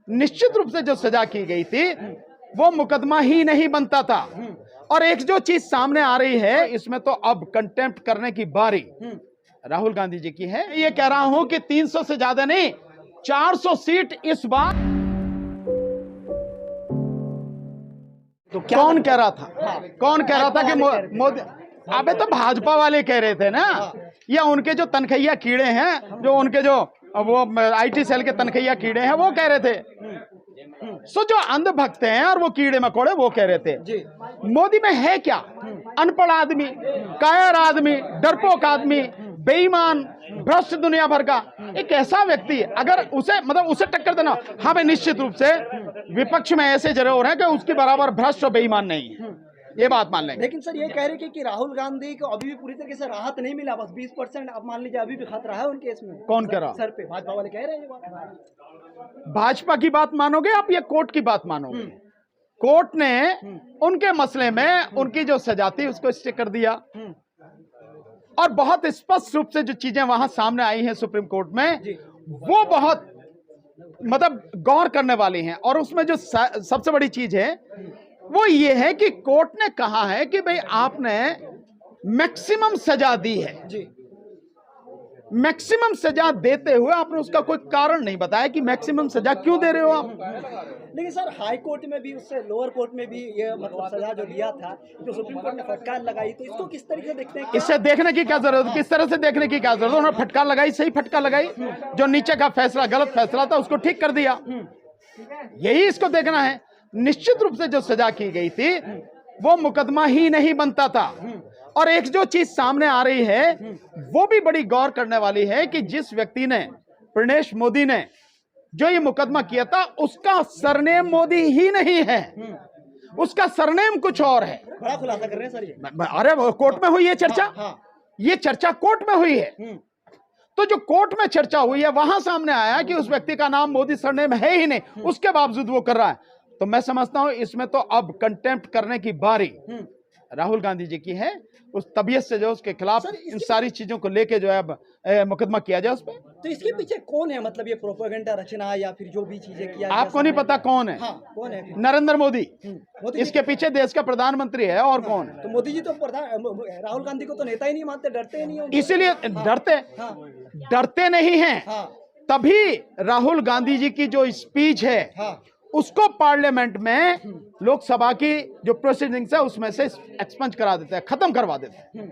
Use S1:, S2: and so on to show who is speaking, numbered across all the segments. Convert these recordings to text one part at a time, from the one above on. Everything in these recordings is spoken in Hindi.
S1: निश्चित रूप से जो सजा की गई थी वो मुकदमा ही नहीं बनता था। और एक जो चीज सामने आ रही है इसमें तो अब कंटेम्प्ट करने की बारी राहुल गांधी जी की है। ये कह रहा हूं कि 300 से ज्यादा नहीं 400 सीट इस बार। तो कौन कह रहा था? कौन कह रहा था कि मोदी? अबे तो भाजपा वाले कह रहे थे ना, या उनके जो तनखैया कीड़े हैं, जो उनके जो वो आईटी सेल के तनखैया कीड़े हैं वो कह रहे थे। सो जो अंधभक्त हैं और वो कीड़े मकोड़े वो कह रहे थे। मोदी में है क्या? अनपढ़ आदमी, कायर आदमी, डरपोक आदमी, बेईमान, भ्रष्ट दुनिया भर का एक ऐसा व्यक्ति, अगर उसे उसे टक्कर देना, हाँ भाई निश्चित रूप से विपक्ष में ऐसे जरूर है कि उसके बराबर भ्रष्ट और बेईमान नहीं है, ये बात मान लेंगे।
S2: लेकिन सर ये कह रहे कि राहुल गांधी को अभी भी पूरी तरीके से राहत नहीं मिला, बस 20% अब मान लीजिए अभी भी खतरा है उनके इसमें।
S1: कौन कह रहा?
S2: सर पे भाजपा वाले कह रहे हैं ये बात।
S1: भाजपा की बात मानोगे आप या कोर्ट की बात मानोगे? कोर्ट ने उनके मसले में उनकी जो सजा थी उसको स्टे कर दिया और बहुत स्पष्ट रूप से जो चीजें वहां सामने आई हैं सुप्रीम कोर्ट में वो बहुत गौर करने वाली हैं। और उसमें जो सबसे बड़ी चीज है वो ये है कि कोर्ट ने कहा है कि भाई आपने मैक्सिमम सजा दी है जी। मैक्सिमम सजा देते हुए आपने उसका कोई कारण नहीं बताया कि मैक्सिमम सजा क्यों दे रहे हो आप।
S2: लेकिन सर हाई कोर्ट में भी, उससे लोअर कोर्ट में भी ये सजा जो दिया था, जो सुप्रीम कोर्ट ने फटकार लगाई, तो इसको किस तरीके से देखते हैं?
S1: इससे देखने की क्या जरूरत, किस तरह से देखने की क्या जरूरत? उन्होंने फटकार लगाई, सही फटकार लगाई। जो नीचे का फैसला गलत फैसला था उसको ठीक कर दिया, यही इसको देखना है। निश्चित रूप से जो सजा की गई थी वो मुकदमा ही नहीं बनता था। और एक जो चीज सामने आ रही है वो भी बड़ी गौर करने वाली है कि जिस व्यक्ति ने, प्रणेश मोदी ने जो ये मुकदमा किया था, उसका सरनेम मोदी ही नहीं है, उसका सरनेम कुछ और है।
S2: बड़ा खुलासा कर रहे हैं सर ये।
S1: अरे कोर्ट में हुई है चर्चा। ये चर्चा कोर्ट में हुई है। तो जो कोर्ट में चर्चा हुई है वहां सामने आया कि उस व्यक्ति का नाम मोदी सरनेम है ही नहीं, उसके बावजूद वो कर रहा है। तो मैं समझता हूं इसमें तो अब कंटेम्प्ट करने की बारी राहुल गांधी जी की है। उस तबीयत से जो उसके खिलाफ इन सारी चीजों को लेके जो है अब मुकदमा किया जाए उस पर।
S2: तो इसके पीछे कौन है? ये प्रोपेगेंडा रचना या फिर जो भी चीजें किया,
S1: आपको नहीं पता कौन है?
S2: कौन है?
S1: नरेंद्र मोदी। इसके पीछे देश का प्रधानमंत्री है, और कौन है?
S2: तो मोदी जी तो राहुल गांधी को तो नेता ही नहीं मानते, डरते ही नहीं।
S1: इसीलिए डरते नहीं हैं। तभी राहुल गांधी जी की जो स्पीच है उसको पार्लियामेंट में, लोकसभा की जो प्रोसीडिंग्स है उसमें से एक्सपंज करा देते हैं, खत्म करवा देते हैं।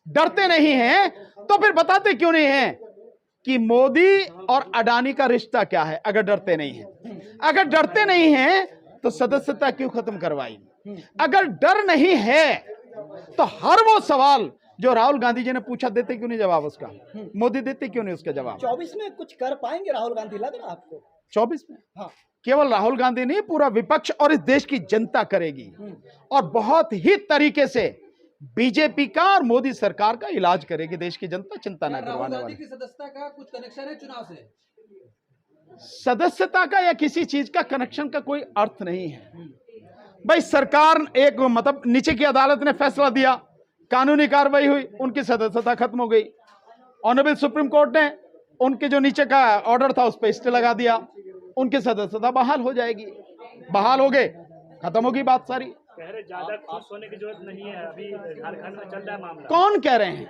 S1: डरते नहीं हैं तो फिर बताते क्यों नहीं हैं कि मोदी और अडानी का रिश्ता क्या है? अगर डरते नहीं हैं, अगर डरते नहीं हैं तो सदस्यता क्यों खत्म करवाई? अगर डर नहीं है तो हर वो सवाल जो राहुल गांधी जी ने पूछा देते क्यों नहीं जवाब उसका? मोदी देते क्यों नहीं उसका जवाब?
S2: 24 में कुछ कर पाएंगे राहुल गांधी, लग रहा आपको?
S1: 24 में? हाँ, केवल राहुल गांधी नहीं, पूरा विपक्ष और इस देश की जनता करेगी। और बहुत ही तरीके से बीजेपी का और मोदी सरकार का इलाज करेगी देश की जनता, चिंता ना करवाने वाली।
S3: सदस्यता का कुछ कनेक्शन है चुनाव से?
S1: सदस्यता का या किसी चीज का कनेक्शन का कोई अर्थ नहीं है भाई। सरकार एक नीचे की अदालत ने फैसला दिया, कानूनी कार्रवाई हुई, उनकी सदस्यता खत्म हो गई। ऑनरेबल सुप्रीम कोर्ट ने उनके जो नीचे का ऑर्डर था उस पर स्टे लगा दिया, उनकी सदस्यता बहाल हो जाएगी। बहाल हो गए, खत्म होगी बात सारी।
S4: ज्यादा खुश होने की जरूरत नहीं है, अभी झारखंड में चल रहा है मामला।
S1: कौन कह रहे हैं?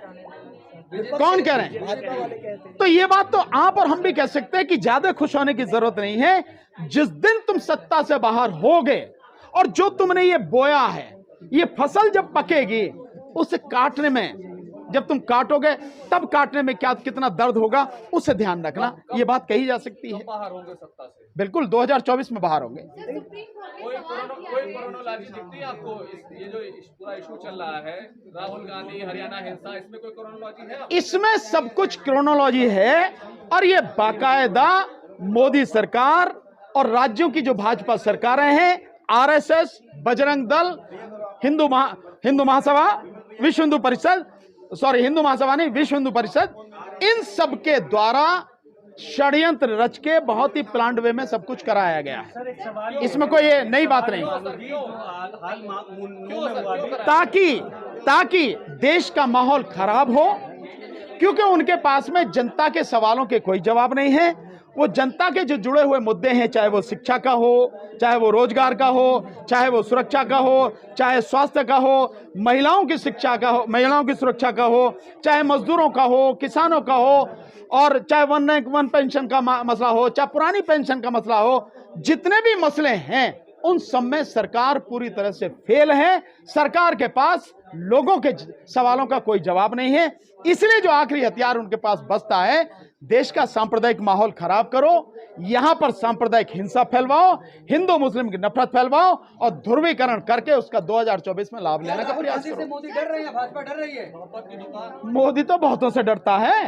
S1: कौन कह रहे हैं? तो ये बात तो आप और हम भी कह सकते हैं कि ज्यादा खुश होने की जरूरत नहीं है। जिस दिन तुम सत्ता से बाहर होगे और जो तुमने ये बोया है, ये फसल जब पकेगी उसे काटने में, जब तुम काटोगे तब काटने में क्या कितना दर्द होगा उसे ध्यान रखना। ये बात कही जा सकती है।
S3: बाहर होंगे सत्ता से?
S1: बिल्कुल 2024 में बाहर होंगे।
S3: कोई क्रोनोलॉजी दिखती है आपको? ये जो पूरा इशू चल रहा है राहुल गांधी हरियाणा हिंसा, इसमें कोई क्रोनोलॉजी है?
S1: इसमें सब कुछ क्रोनोलॉजी है और ये बाकायदा मोदी सरकार और राज्यों की जो भाजपा सरकारें हैं, आरएसएस, बजरंग दल, हिंदू महासभा, विश्व हिंदू परिषद, हिंदू महासभा नहीं, विश्व हिंदू परिषद, इन सब के द्वारा षड्यंत्र रच के बहुत ही प्लान्ड वे में सब कुछ कराया गया है। इसमें कोई ये नई बात नहीं। ताकि देश का माहौल खराब हो, क्योंकि उनके पास में जनता के सवालों के कोई जवाब नहीं है। वो जनता के जो जुड़े हुए मुद्दे हैं, चाहे वो शिक्षा का हो, चाहे वो रोजगार का हो, चाहे वो सुरक्षा का हो, चाहे स्वास्थ्य का हो, महिलाओं की शिक्षा का हो, महिलाओं की सुरक्षा का हो, चाहे मजदूरों का हो, किसानों का हो, और चाहे वन पेंशन का मसला हो, चाहे पुरानी पेंशन का मसला हो, जितने भी मसले हैं उन सब में सरकार पूरी तरह से फेल है। सरकार के पास लोगों के सवालों का कोई जवाब नहीं है। इसलिए जो आखिरी हथियार उनके पास बचता है, देश का सांप्रदायिक माहौल खराब करो, यहां पर सांप्रदायिक हिंसा फैलवाओ, हिंदू मुस्लिम की नफरत फैलवाओ और ध्रुवीकरण करके उसका 2024 में लाभ लेने का प्रयास करो।
S2: मोदी डर रहे हैं, भाजपा डर रही है।
S1: मोदी तो बहुतों से डरता है,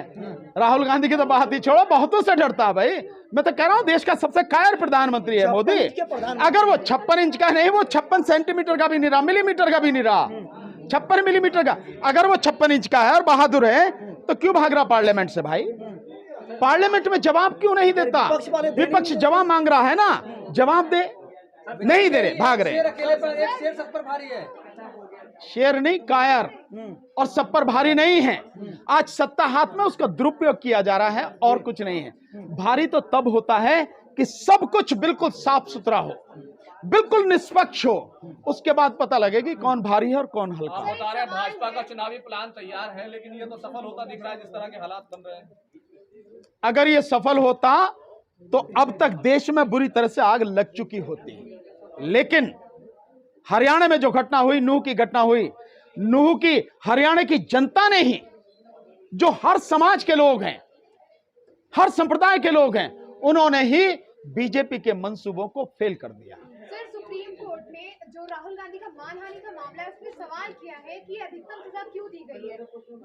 S1: राहुल गांधी की तो बात ही छोड़ो, बहुतों से डरता है भाई। मैं तो कह रहा हूं देश का सबसे कायर प्रधानमंत्री है मोदी। अगर वो 56 इंच का नहीं, वो 56 सेंटीमीटर का भी नहीं रहा, मिलीमीटर का भी नहीं रहा, 56 मिलीमीटर का। अगर वो 56 इंच का है और बहादुर है तो क्यों भाग रहा पार्लियामेंट से भाई? पार्लियामेंट में जवाब क्यों नहीं देता? विपक्ष जवाब मांग रहा है ना, जवाब दे, नहीं दे रहे, भाग रहे।
S2: शेर सब पर भारी है।
S1: शेर नहीं, कायर, और सब पर भारी नहीं है। आज सत्ता हाथ में, उसका दुरुपयोग किया जा रहा है और कुछ नहीं है। भारी तो तब होता है कि सब कुछ बिल्कुल साफ सुथरा हो, बिल्कुल निष्पक्ष हो, उसके बाद पता लगेगी कौन भारी है और कौन हल्का।
S3: आप बता रहे हैं भाजपा का चुनावी प्लान तैयार है, लेकिन ये तो सफल होता दिख रहा है जिस तरह के हालात बन रहे हैं।
S1: अगर ये सफल होता तो अब तक देश में बुरी तरह से आग लग चुकी होती, लेकिन हरियाणा में जो घटना हुई, नूह की घटना हुई, नूह की हरियाणा की जनता ने ही, जो हर समाज के लोग हैं, हर संप्रदाय के लोग हैं, उन्होंने ही बीजेपी के मंसूबों को फेल कर दिया।
S5: सर, सुप्रीम कोर्ट ने जो राहुल गांधी का मानहानि का मामला है उसमें सवाल किया है कि अधिकतम सजा क्यों दी गई है।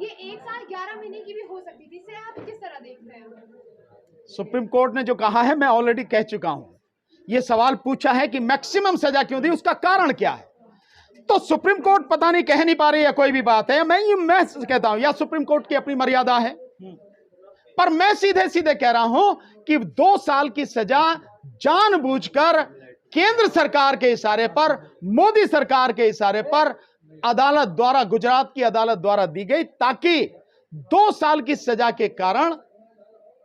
S5: ये 1 साल 11 महीने की भी हो सकती थी, इसे आप किस तरह देखते हैं?
S1: सुप्रीम कोर्ट ने जो कहा है मैं ऑलरेडी कह चुका हूं। यह सवाल पूछा है कि मैक्सिमम सजा क्यों दी, उसका कारण क्या है। तो सुप्रीम कोर्ट पता नहीं कह नहीं पा रही है कोई भी बात है। मैं कहता हूं या सुप्रीम कोर्ट की अपनी मर्यादा है, पर मैं सीधे सीधे कह रहा हूं कि 2 साल की सजा जानबूझकर केंद्र सरकार के इशारे पर, मोदी सरकार के इशारे पर अदालत द्वारा, गुजरात की अदालत द्वारा दी गई, ताकि 2 साल की सजा के कारण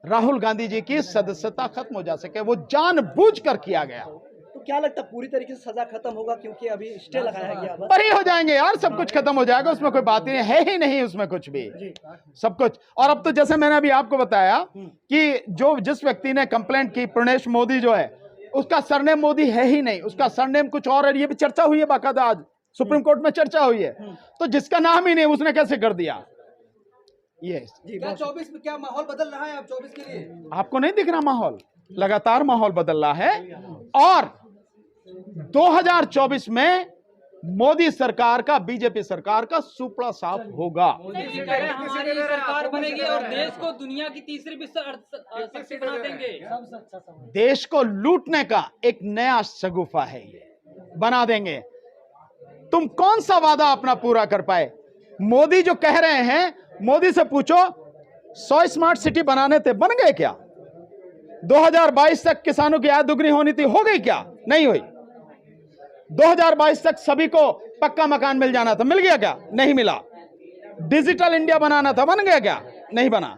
S1: राहुल गांधी जी की सदस्यता खत्म हो जा सके। वो जानबूझकर किया गया।
S2: तो क्या लगता है पूरी तरीके से सजा खत्म होगा, क्योंकि अभी स्टे लगाया गया?
S1: बरी हो जाएंगे यार, सब कुछ खत्म हो जाएगा, उसमें कोई बात ही नहीं है, ही नहीं उसमें कुछ भी, सब कुछ। और अब तो जैसे मैंने अभी आपको बताया कि जिस व्यक्ति ने कंप्लेंट की, प्रणेश मोदी जो है, उसका सरनेम मोदी है ही नहीं, उसका सरनेम कुछ और है। ये भी चर्चा हुई है बाकायदा, आज सुप्रीम कोर्ट में चर्चा हुई है। तो जिसका नाम ही नहीं, उसने कैसे कर दिया ये?
S2: क्या 24 में क्या माहौल बदल रहा है अब 24 के लिए?
S1: आपको नहीं दिख रहा माहौल? लगातार माहौल बदल रहा है। और 2024 में मोदी सरकार का, बीजेपी सरकार का सुपड़ा साफ होगा।
S6: हमारी सरकार बनेगी और देश को दुनिया की तीसरी विश्व शक्ति बना देंगे।
S1: देश को लूटने का एक नया शगुफा है, ये बना देंगे। तुम कौन सा वादा अपना पूरा कर पाए? मोदी जो कह रहे हैं, मोदी से पूछो 100 स्मार्ट सिटी बनाने थे, बन गए क्या? 2022 तक किसानों की आय दुगनी होनी थी, हो गई क्या? नहीं हुई। 2022 तक सभी को पक्का मकान मिल जाना था, मिल गया क्या? नहीं मिला। डिजिटल इंडिया बनाना था, बन गया क्या? नहीं बना।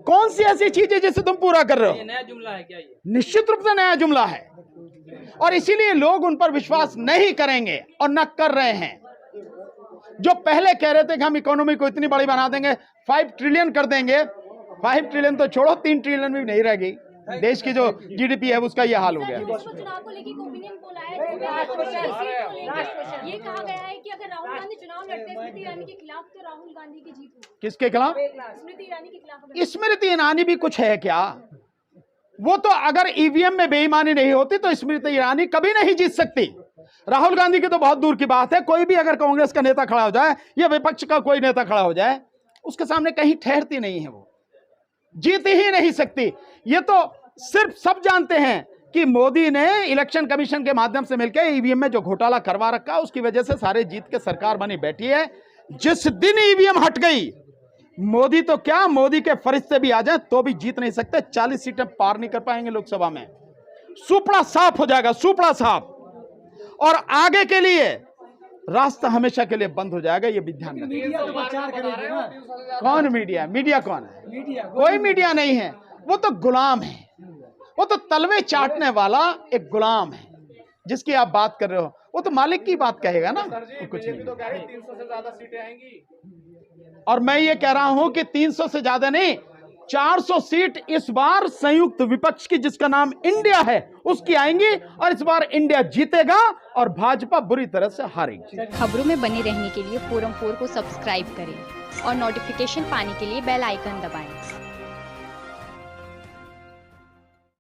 S1: कौन सी ऐसी चीज है जिसे तुम पूरा कर रहे हो?
S6: ये नया जुमला है क्या? ये
S1: निश्चित रूप से नया जुमला है, और इसीलिए लोग उन पर विश्वास नहीं करेंगे और न कर रहे हैं। जो पहले कह रहे थे कि हम इकोनॉमी को इतनी बड़ी बना देंगे, 5 ट्रिलियन कर देंगे, 5 ट्रिलियन तो छोड़ो, 3 ट्रिलियन भी नहीं रहेगी। देश की जो जीडीपी है उसका ये हाल हो गया।
S5: चुनाव को लेकर ओपिनियन पोल आया है, ये कहा गया है कि अगर राहुल गांधी चुनाव लड़ते स्मृति ईरानी के खिलाफ तो राहुल गांधी की जीत होगी।
S1: किसके खिलाफ?
S5: स्मृति ईरानी के खिलाफ।
S1: स्मृति ईरानी भी कुछ है क्या? वो तो अगर ईवीएम में बेईमानी नहीं होती तो स्मृति ईरानी कभी नहीं जीत सकती। राहुल गांधी की तो बहुत दूर की बात है। कोई भी अगर कांग्रेस का नेता खड़ा हो जाए या विपक्ष का कोई नेता खड़ा हो जाए, उसके सामने कहीं ठहरती नहीं है, वो जीत ही नहीं सकती। ये तो सिर्फ सब जानते हैं कि मोदी ने इलेक्शन कमीशन के माध्यम से मिलकर ईवीएम में जो घोटाला करवा रखा, उसकी वजह से सारे जीत के सरकार बनी बैठी है। जिस दिन ईवीएम हट गई, मोदी तो क्या, मोदी के फरिश्ते भी आ जाए तो भी जीत नहीं सकते। 40 सीटें पार नहीं कर पाएंगे लोकसभा में। सुपड़ा साफ हो जाएगा, सुपड़ा साफ। और आगे के लिए रास्ता हमेशा के लिए बंद हो जाएगा, ये भी ध्यान रखिए। कौन मीडिया? मीडिया कौन है? कोई मीडिया नहीं है। वो तो गुलाम है, वो तो तलवे चाटने वाला एक गुलाम है जिसकी आप बात कर रहे हो। वो तो मालिक की बात कहेगा ना,
S3: सर जी,
S1: कुछ
S3: बीजेपी
S1: नहीं।
S3: तो कह रही 300 से ज्यादा सीटें आएंगी।
S1: और मैं ये कह रहा हूं कि 300 से ज्यादा नहीं, 400 सीट इस बार संयुक्त विपक्ष की जिसका नाम इंडिया है उसकी आएंगी, और इस बार इंडिया जीतेगा और भाजपा बुरी तरह से हारेगी।
S7: खबरों में बने रहने के लिए फोरम 4 को सब्सक्राइब करें और नोटिफिकेशन पाने के लिए बेल आइकन दबाएं।